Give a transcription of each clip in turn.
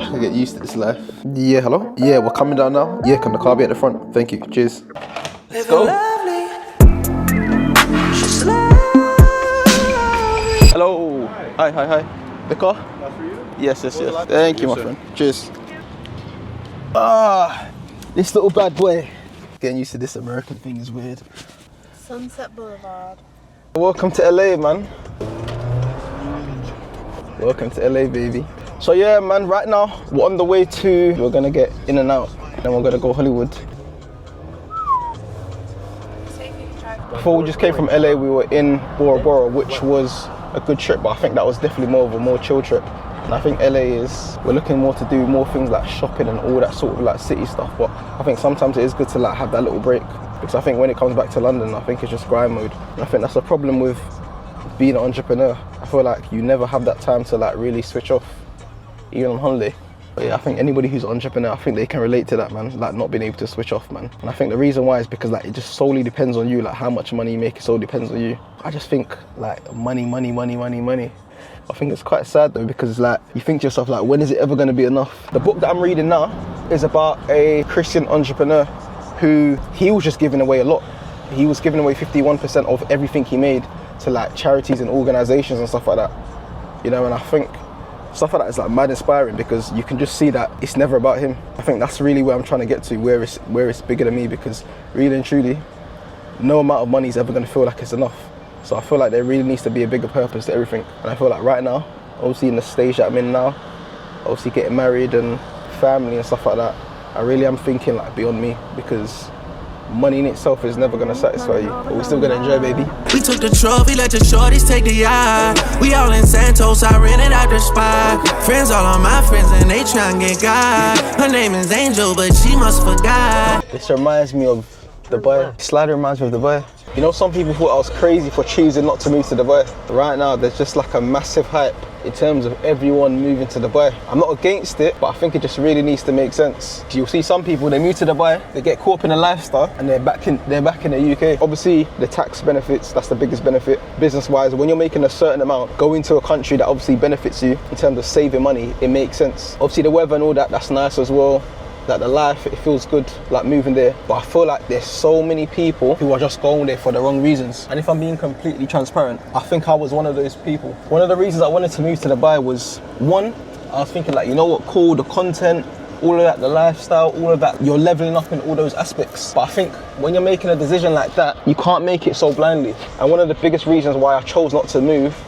I get used to this life. Yeah, hello? Yeah, we're coming down now. Yeah, can the car be at the front? Thank you. Cheers. Let's go. Hello. Hi. The car? That's for you? Yes. Thank you, my friend. Cheers. This little bad boy. Getting used to this American thing is weird. Sunset Boulevard. Welcome to LA, man. Welcome to LA, baby. So yeah, man, right now, we're on the way to, we're gonna get in and out, then we're gonna go Hollywood. Before we just came from LA, we were in Bora Bora, which was a good trip, but I think that was definitely more chill trip. And I think LA we're looking more to do more things like shopping and all that sort of like city stuff, but I think sometimes it is good to like have that little break, because I think when it comes back to London, I think it's just grind mode. And I think that's the problem with being an entrepreneur. I feel like you never have that time to like really switch off, even on holiday. But yeah, I think anybody who's an entrepreneur, I think they can relate to that, man, like not being able to switch off, man. And I think the reason why is because like it just solely depends on you, like how much money you make, it solely depends on you. I just think like money. I think it's quite sad though, because like you think to yourself like, when is it ever going to be enough? The book that I'm reading now is about a Christian entrepreneur who, he was just giving away a lot. He was giving away 51% of everything he made to like charities and organizations and stuff like that, you know. And I think stuff like that is like mad inspiring, because you can just see that it's never about him. I think that's really where I'm trying to get to, where it's bigger than me, because really and truly no amount of money is ever going to feel like it's enough. So I feel like there really needs to be a bigger purpose to everything. And I feel like right now, obviously in the stage that I'm in now, obviously getting married and family and stuff like that, I really am thinking like beyond me, because money in itself is never gonna satisfy you, but we're still gonna enjoy, baby. We took the trophy, let the shorties take the yacht. We all in Santos, I rented out the spot. Friends, all of my friends, and they tryna get God. Her name is Angel, but she must forgot. This reminds me of Dubai. Slider reminds me of Dubai. You know, some people thought I was crazy for choosing not to move to Dubai. Right now, there's just like a massive hype in terms of everyone moving to Dubai. I'm not against it, but I think it just really needs to make sense. You'll see some people, they move to Dubai, they get caught up in the lifestyle, and they're back in the UK. Obviously, the tax benefits, that's the biggest benefit. Business-wise, when you're making a certain amount, going to a country that obviously benefits you in terms of saving money, it makes sense. Obviously, the weather and all that, that's nice as well. Like the life, it feels good, like moving there. But I feel like there's so many people who are just going there for the wrong reasons. And if I'm being completely transparent, I think I was one of those people. One of the reasons I wanted to move to Dubai was, one, I was thinking like, you know what, cool, the content, all of that, the lifestyle, all of that, you're leveling up in all those aspects. But I think when you're making a decision like that, you can't make it so blindly. And one of the biggest reasons why I chose not to move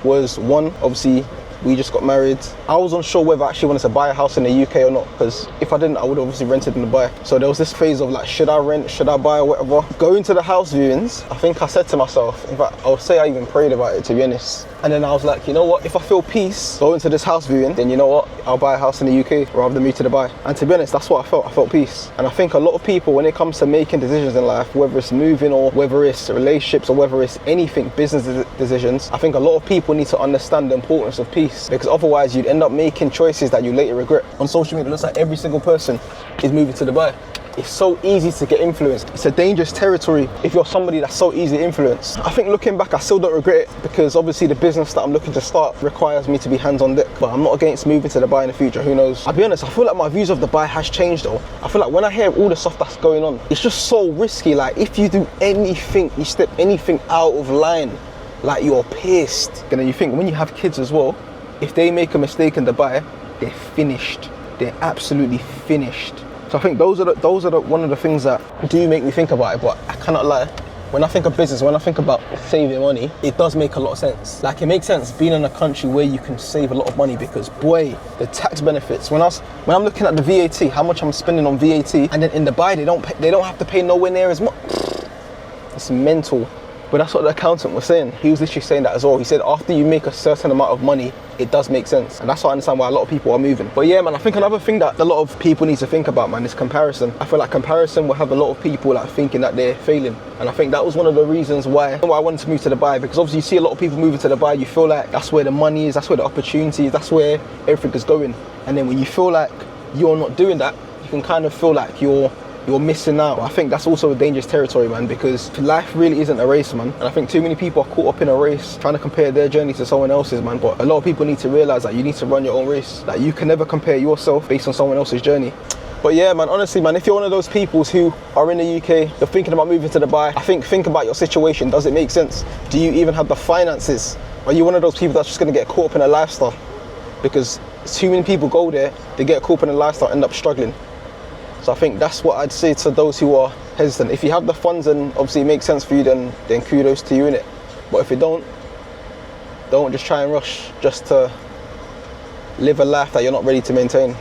was, one, obviously, we just got married. I was unsure whether I actually wanted to buy a house in the UK or not, because if I didn't, I would obviously rented in Dubai. So there was this phase of like, should I rent, should I buy, or whatever. Going to the house viewings, I think I said to myself, in fact, I would say I even prayed about it, to be honest. And then I was like, you know what, if I feel peace going to this house viewing, then you know what, I'll buy a house in the UK rather than move to Dubai. And to be honest, that's what I felt peace. And I think a lot of people, when it comes to making decisions in life, whether it's moving or whether it's relationships or whether it's anything, business decisions, I think a lot of people need to understand the importance of peace, because otherwise you'd end up making choices that you later regret. On social media, it looks like every single person is moving to Dubai. It's so easy to get influenced. It's a dangerous territory if you're somebody that's so easily influenced. I think looking back, I still don't regret it, because obviously the business that I'm looking to start requires me to be hands on deck. But I'm not against moving to Dubai in the future, who knows? I'll be honest, I feel like my views of Dubai has changed though. I feel like when I hear all the stuff that's going on, it's just so risky. Like if you do anything, you step anything out of line, like you're pissed. And then you think when you have kids as well, if they make a mistake in Dubai, they're finished. They're absolutely finished. So I think those are one of the things that do make me think about it, but I cannot lie. When I think of business, when I think about saving money, it does make a lot of sense. Like it makes sense being in a country where you can save a lot of money, because boy, the tax benefits. When I'm looking at the VAT, how much I'm spending on VAT, and then in Dubai they don't have to pay nowhere near as much. It's mental. But that's what the accountant was saying. He was literally saying that as well. He said after you make a certain amount of money, it does make sense. And that's why I understand why a lot of people are moving. But yeah, man, I think another thing that a lot of people need to think about, man, is comparison. I feel like comparison will have a lot of people like thinking that they're failing. And I think that was one of the reasons why I wanted to move to Dubai, because obviously you see a lot of people moving to Dubai, you feel like that's where the money is, that's where the opportunity is, that's where everything is going. And then when you feel like you're not doing that, you can kind of feel like you're you're missing out. I think that's also a dangerous territory, man, because life really isn't a race, man. And I think too many people are caught up in a race trying to compare their journey to someone else's, man. But a lot of people need to realize that you need to run your own race. That you can never compare yourself based on someone else's journey. But yeah, man, honestly, man, if you're one of those people who are in the UK, you're thinking about moving to Dubai, I think about your situation. Does it make sense? Do you even have the finances? Are you one of those people that's just going to get caught up in a lifestyle? Because too many people go there, they get caught up in a lifestyle, end up struggling. So I think that's what I'd say to those who are hesitant. If you have the funds and obviously it makes sense for you, then kudos to you, innit? But if you don't just try and rush just to live a life that you're not ready to maintain.